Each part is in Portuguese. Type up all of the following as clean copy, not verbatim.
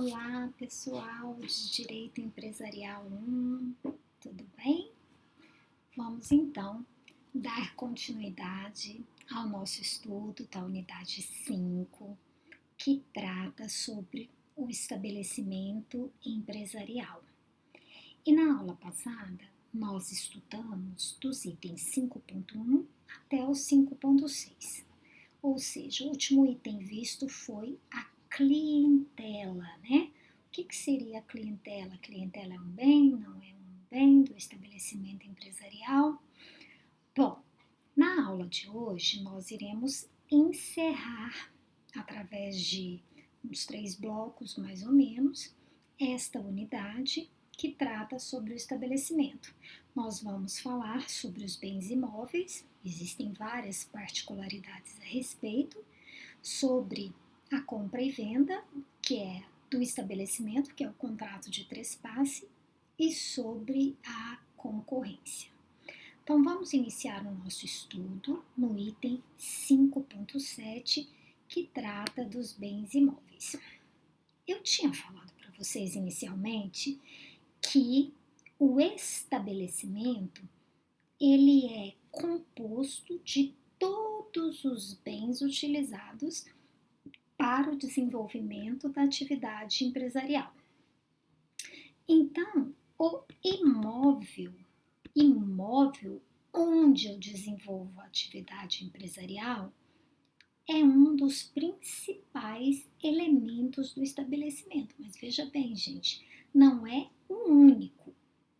Olá, pessoal de Direito Empresarial 1, tudo bem? Vamos então dar continuidade ao nosso estudo da unidade 5, que trata sobre o estabelecimento empresarial. E na aula passada, nós estudamos dos itens 5.1 até o 5.6, ou seja, o último item visto foi a clientela, né? O que seria a clientela? A clientela é um bem, não é um bem do estabelecimento empresarial? Bom, na aula de hoje nós iremos encerrar, através de uns 3 blocos mais ou menos, esta unidade que trata sobre o estabelecimento. Nós vamos falar sobre os bens imóveis, existem várias particularidades a respeito, sobre a compra e venda, que é do estabelecimento, que é o contrato de trespasse, e sobre a concorrência. Então, vamos iniciar o nosso estudo no item 5.7, que trata dos bens imóveis. Eu tinha falado para vocês inicialmente que o estabelecimento ele é composto de todos os bens utilizados para o desenvolvimento da atividade empresarial. Então, o imóvel onde eu desenvolvo a atividade empresarial é um dos principais elementos do estabelecimento. Mas veja bem, gente, não é o único.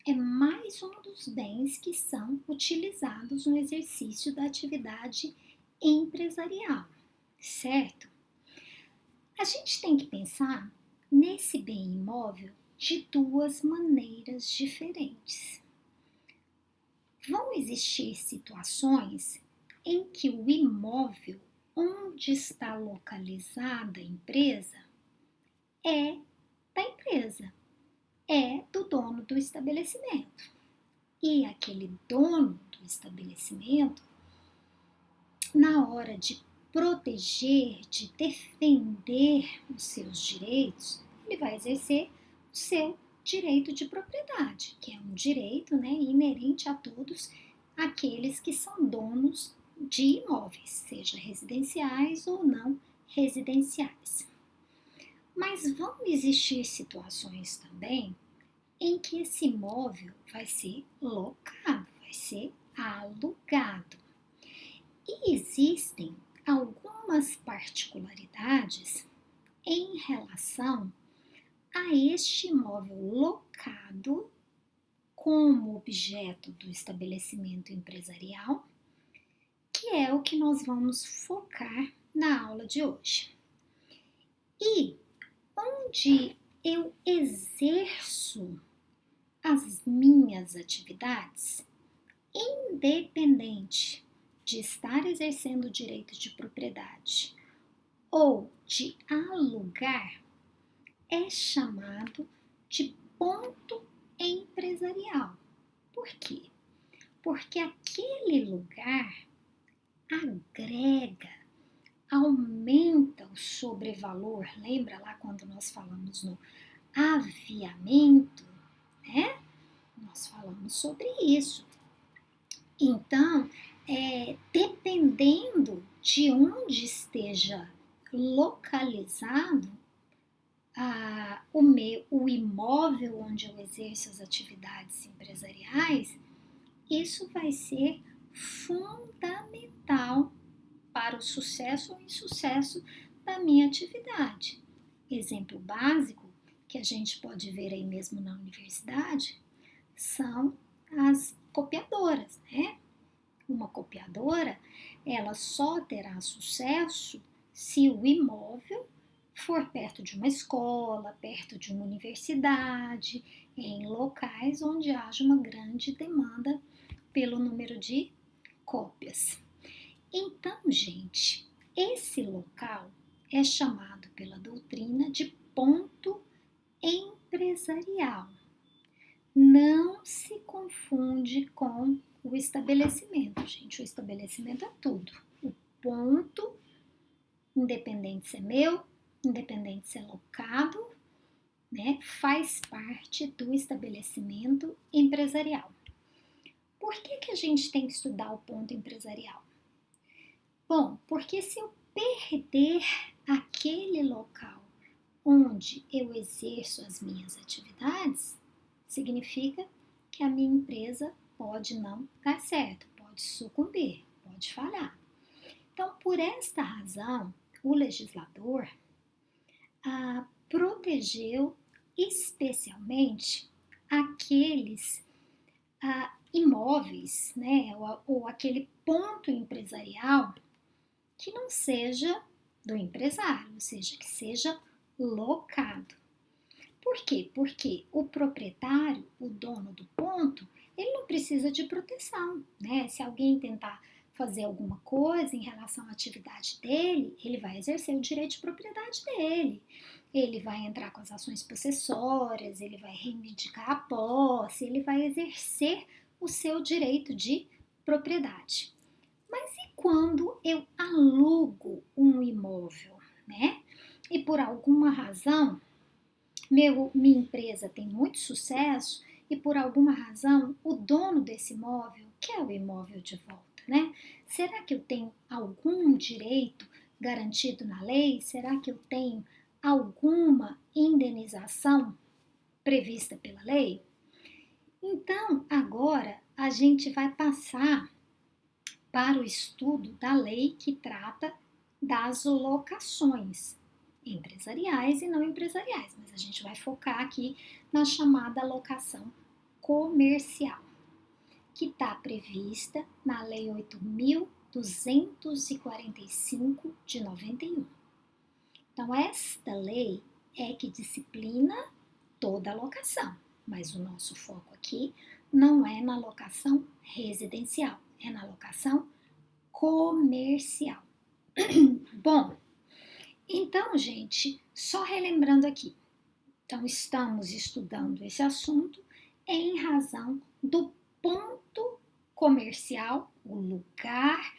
É mais um dos bens que são utilizados no exercício da atividade empresarial, certo? A gente tem que pensar nesse bem imóvel de 2 maneiras diferentes. Vão existir situações em que o imóvel onde está localizada a empresa é da empresa, é do dono do estabelecimento. E aquele dono do estabelecimento, na hora de proteger, de defender os seus direitos, ele vai exercer o seu direito de propriedade, que é um direito, né, inerente a todos aqueles que são donos de imóveis, seja residenciais ou não residenciais. Mas vão existir situações também em que esse imóvel vai ser locado, vai ser alugado. E existem algumas particularidades em relação a este imóvel locado como objeto do estabelecimento empresarial, que é o que nós vamos focar na aula de hoje. E onde eu exerço as minhas atividades, independente de estar exercendo o direito de propriedade ou de alugar, é chamado de ponto empresarial. Por quê? Porque aquele lugar agrega, aumenta o sobrevalor. Lembra lá quando nós falamos no aviamento, né? Nós falamos sobre isso. Então, dependendo de onde esteja localizado o imóvel onde eu exerço as atividades empresariais, isso vai ser fundamental para o sucesso ou insucesso da minha atividade. Exemplo básico que a gente pode ver aí mesmo na universidade são as copiadoras, né? Uma copiadora, ela só terá sucesso se o imóvel for perto de uma escola, perto de uma universidade, em locais onde haja uma grande demanda pelo número de cópias. Então, gente, esse local é chamado pela doutrina de ponto empresarial. Não se confunde com o estabelecimento, gente. O estabelecimento é tudo. O ponto, independente se é meu, independente se é locado né, faz parte do estabelecimento empresarial. Por que a gente tem que estudar o ponto empresarial? Bom, porque se eu perder aquele local onde eu exerço as minhas atividades, significa que a minha empresa pode não dar certo, pode sucumbir, pode falhar. Então, por esta razão, o legislador protegeu especialmente aqueles imóveis, né, ou aquele ponto empresarial que não seja do empresário, ou seja, que seja locado. Por quê? Porque o proprietário, o dono do ponto, ele não precisa de proteção, né? Se alguém tentar fazer alguma coisa em relação à atividade dele, ele vai exercer o direito de propriedade dele. Ele vai entrar com as ações possessórias, ele vai reivindicar a posse, ele vai exercer o seu direito de propriedade. Mas e quando eu alugo um imóvel, né? E por alguma razão minha empresa tem muito sucesso e por alguma razão o dono desse imóvel quer o imóvel de volta, né? Será que eu tenho algum direito garantido na lei? Será que eu tenho alguma indenização prevista pela lei? Então, agora a gente vai passar para o estudo da lei que trata das locações empresariais e não empresariais, mas a gente vai focar aqui na chamada locação comercial, que está prevista na Lei 8.245 de 91. Então, esta lei é que disciplina toda a locação, mas o nosso foco aqui não é na locação residencial, é na locação comercial. Bom, então, gente, só relembrando aqui, então estamos estudando esse assunto em razão do ponto comercial, o lugar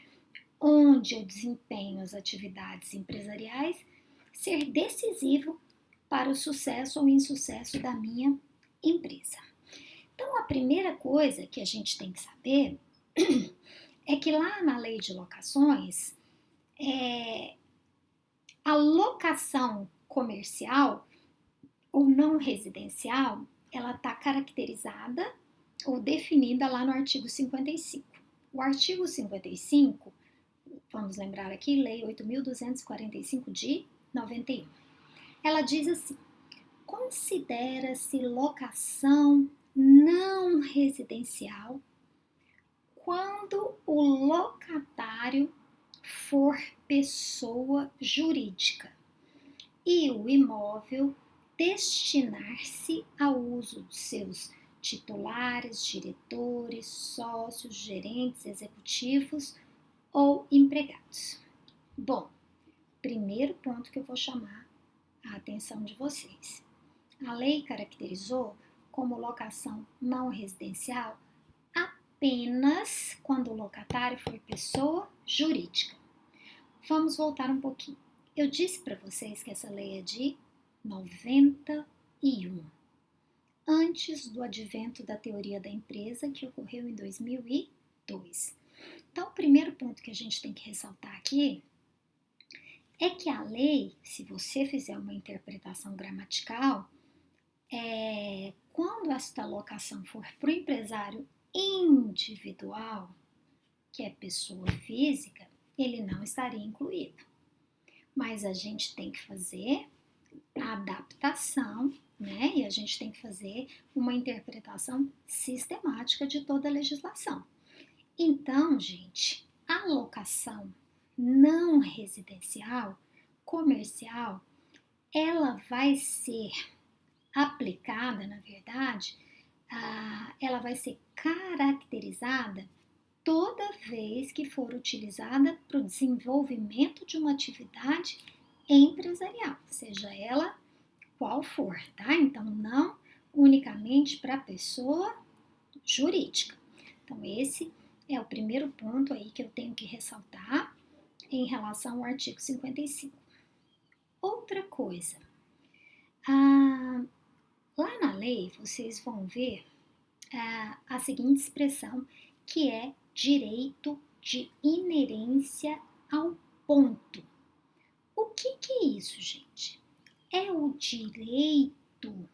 onde eu desempenho as atividades empresariais, ser decisivo para o sucesso ou insucesso da minha empresa. Então, a primeira coisa que a gente tem que saber é que lá na lei de locações, a locação comercial ou não residencial, ela está caracterizada ou definida lá no artigo 55. O artigo 55, vamos lembrar aqui, Lei 8.245 de 91. Ela diz assim: considera-se locação não residencial quando o locatário for pessoa jurídica e o imóvel destinar-se ao uso de seus titulares, diretores, sócios, gerentes, executivos ou empregados. Bom, primeiro ponto que eu vou chamar a atenção de vocês. A lei caracterizou como locação não residencial apenas quando o locatário for pessoa jurídica. Vamos voltar um pouquinho. Eu disse para vocês que essa lei é de 91, antes do advento da teoria da empresa, que ocorreu em 2002. Então, o primeiro ponto que a gente tem que ressaltar aqui é que a lei, se você fizer uma interpretação gramatical, quando esta locação for para o empresário individual, que é pessoa física, ele não estaria incluído. Mas a gente tem que fazer a adaptação, né? E a gente tem que fazer uma interpretação sistemática de toda a legislação. Então, gente, a locação não residencial, comercial, ela vai ser aplicada, na verdade, ela vai ser caracterizada toda vez que for utilizada para o desenvolvimento de uma atividade empresarial, seja ela qual for, tá? Então, não unicamente para a pessoa jurídica. Então, esse é o primeiro ponto aí que eu tenho que ressaltar em relação ao artigo 55. Outra coisa, lei, vocês vão ver a seguinte expressão, que é direito de inerência ao ponto. O que é isso, gente? É o direito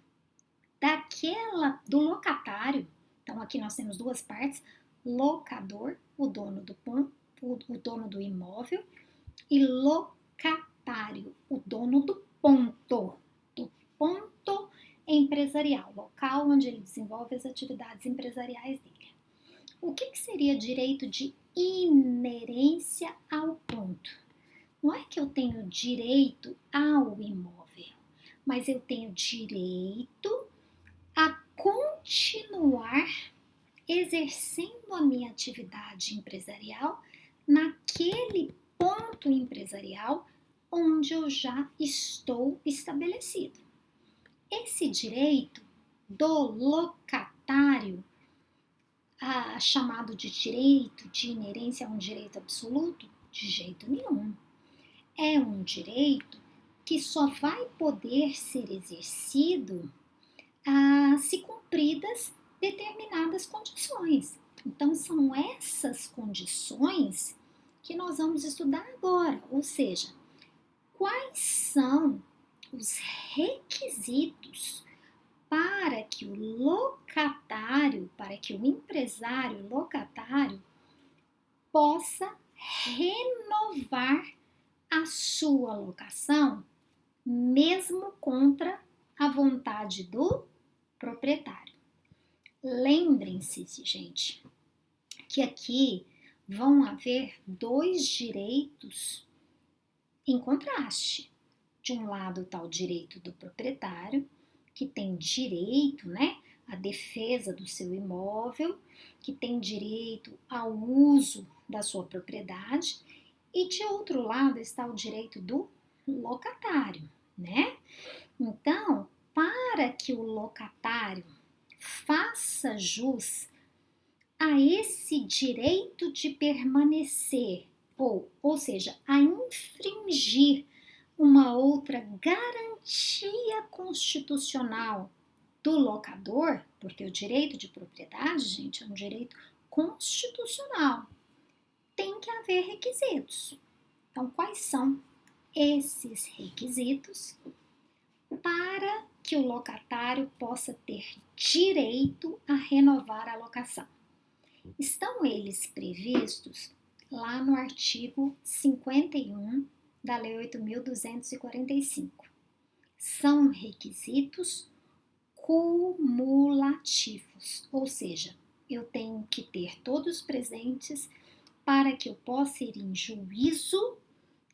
do locatário. Então, aqui nós temos duas partes: locador, o dono do ponto, o dono do imóvel, e locatário, o dono do ponto empresarial, local onde ele desenvolve as atividades empresariais dele. O que seria direito de inerência ao ponto? Não é que eu tenho direito ao imóvel, mas eu tenho direito a continuar exercendo a minha atividade empresarial naquele ponto empresarial onde eu já estou estabelecido. Esse direito do locatário, chamado de direito de inerência a um direito absoluto, de jeito nenhum. É um direito que só vai poder ser exercido se cumpridas determinadas condições. Então, são essas condições que nós vamos estudar agora, ou seja, quais são os requisitos para que o locatário, para que o empresário locatário possa renovar a sua locação, mesmo contra a vontade do proprietário. Lembrem-se, gente, que aqui vão haver dois direitos em contraste. De um lado está o direito do proprietário, que tem direito, à defesa do seu imóvel, que tem direito ao uso da sua propriedade, e de outro lado está o direito do locatário, Então, para que o locatário faça jus a esse direito de permanecer, ou seja, a infringir uma outra garantia constitucional do locador, porque o direito de propriedade, gente, é um direito constitucional, tem que haver requisitos. Então, quais são esses requisitos para que o locatário possa ter direito a renovar a locação? Estão eles previstos lá no artigo 51 da Lei 8.245. São requisitos cumulativos, ou seja, eu tenho que ter todos presentes para que eu possa ir em juízo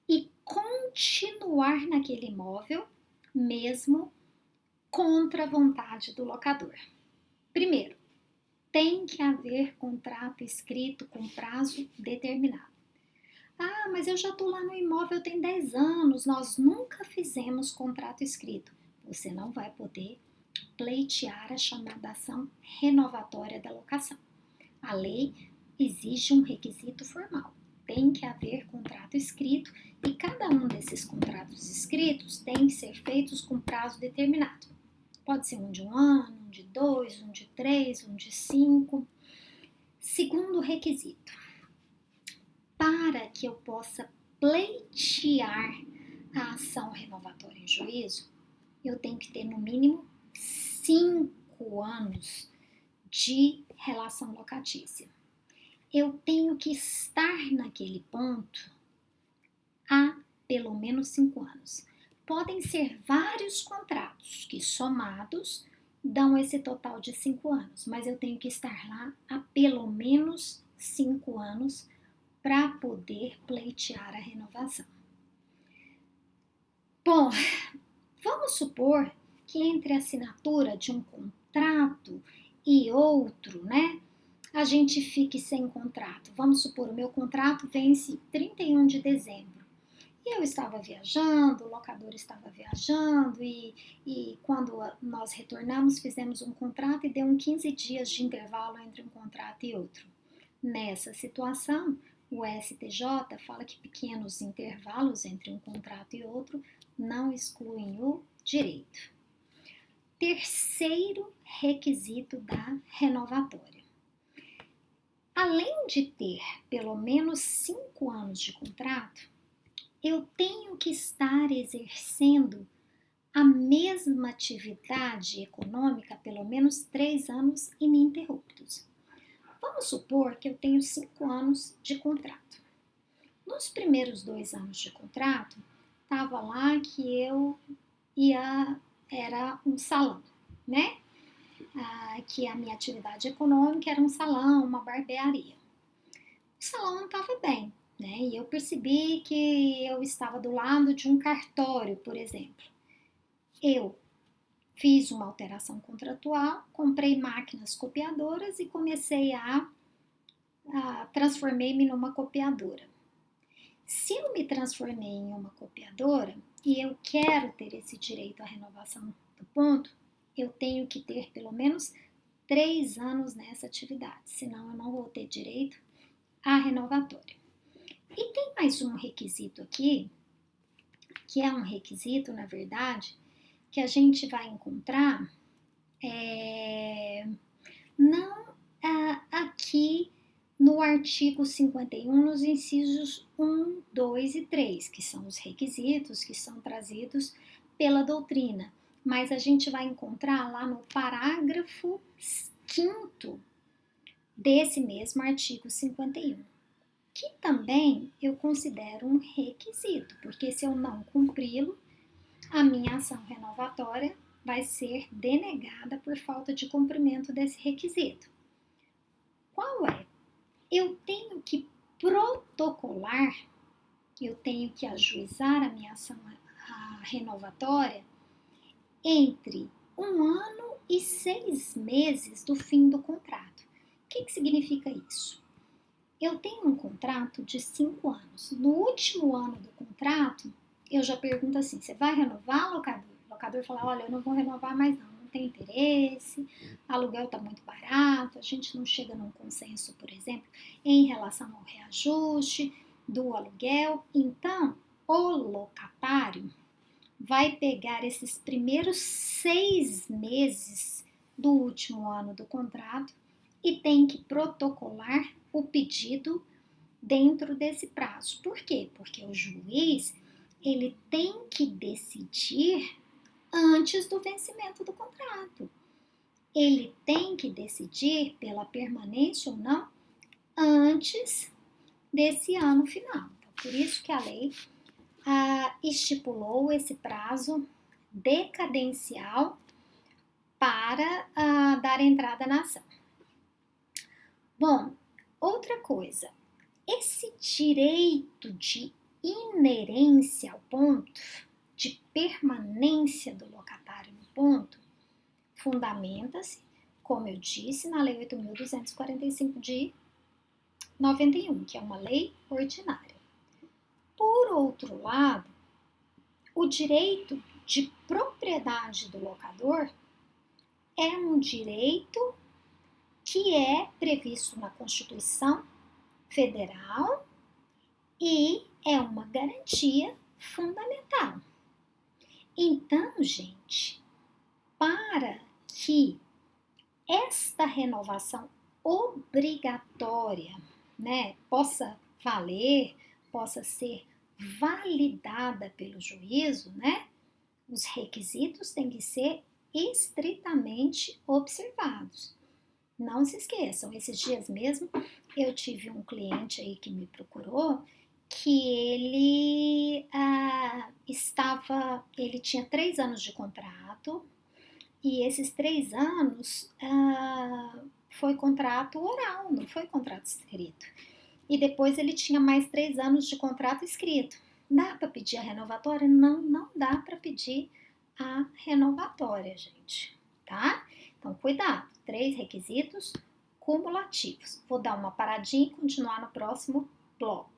e continuar naquele imóvel, mesmo contra a vontade do locador. Primeiro, tem que haver contrato escrito com prazo determinado. Mas eu já estou lá no imóvel tem 10 anos, nós nunca fizemos contrato escrito. Você não vai poder pleitear a chamada ação renovatória da locação. A lei exige um requisito formal. Tem que haver contrato escrito e cada um desses contratos escritos tem que ser feitos com prazo determinado. Pode ser um de 1 ano, um de 2, um de 3, um de 5. Segundo requisito, para que eu possa pleitear a ação renovatória em juízo, eu tenho que ter no mínimo 5 anos de relação locatícia. Eu tenho que estar naquele ponto há pelo menos 5 anos. Podem ser vários contratos que somados dão esse total de 5 anos, mas eu tenho que estar lá há pelo menos 5 anos para poder pleitear a renovação. Bom, vamos supor que entre a assinatura de um contrato e outro, a gente fique sem contrato. Vamos supor, o meu contrato vence 31 de dezembro. E eu estava viajando, o locador estava viajando e quando nós retornamos, fizemos um contrato e deu 15 dias de intervalo entre um contrato e outro. Nessa situação, o STJ fala que pequenos intervalos entre um contrato e outro não excluem o direito. terceiro requisito da renovatória. Além de ter pelo menos 5 anos de contrato, eu tenho que estar exercendo a mesma atividade econômica há pelo menos 3 anos ininterruptos. Vamos supor que eu tenho 5 anos de contrato. Nos primeiros 2 anos de contrato, estava lá que eu era um salão, né? Que a minha atividade econômica era um salão, uma barbearia. O salão não estava bem, né? E eu percebi que eu estava do lado de um cartório, por exemplo. Eu fiz uma alteração contratual, comprei máquinas copiadoras e comecei transformei-me numa copiadora. Se eu me transformei em uma copiadora e eu quero ter esse direito à renovação do ponto, eu tenho que ter pelo menos 3 anos nessa atividade, senão eu não vou ter direito à renovatória. E tem mais um requisito aqui, que é um requisito, na verdade, que a gente vai encontrar não aqui no artigo 51, nos incisos 1, 2 e 3, que são os requisitos que são trazidos pela doutrina, mas a gente vai encontrar lá no parágrafo 5º desse mesmo artigo 51, que também eu considero um requisito, porque se eu não cumpri-lo, a minha ação renovatória vai ser denegada por falta de cumprimento desse requisito. Qual é? Eu tenho que protocolar, eu tenho que ajuizar a minha ação renovatória entre 1 ano e 6 meses do fim do contrato. O que significa isso? Eu tenho um contrato de 5 anos. No último ano do contrato, eu já pergunto assim, você vai renovar, locador? O locador fala, olha, eu não vou renovar mais não tem interesse, aluguel está muito barato, a gente não chega num consenso, por exemplo, em relação ao reajuste do aluguel. Então, o locatário vai pegar esses primeiros 6 meses do último ano do contrato e tem que protocolar o pedido dentro desse prazo. Por quê? Porque o juiz, ele tem que decidir antes do vencimento do contrato. Ele tem que decidir pela permanência ou não antes desse ano final. Então, por isso que a lei estipulou esse prazo decadencial para dar entrada na ação. Bom, outra coisa, esse direito de inerência ao ponto, de permanência do locatário no ponto, fundamenta-se, como eu disse, na Lei 8.245 de 91, que é uma lei ordinária. Por outro lado, o direito de propriedade do locador é um direito que é previsto na Constituição Federal e é uma garantia fundamental. Então, gente, para que esta renovação obrigatória, né, possa valer, possa ser validada pelo juízo, né, os requisitos têm que ser estritamente observados. Não se esqueçam, esses dias mesmo eu tive um cliente aí que me procurou que ele tinha 3 anos de contrato e esses 3 anos foi contrato oral, não foi contrato escrito. E depois ele tinha mais 3 anos de contrato escrito. Dá para pedir a renovatória? Não, não dá para pedir a renovatória, gente, tá? Então, cuidado, 3 requisitos cumulativos. Vou dar uma paradinha e continuar no próximo bloco.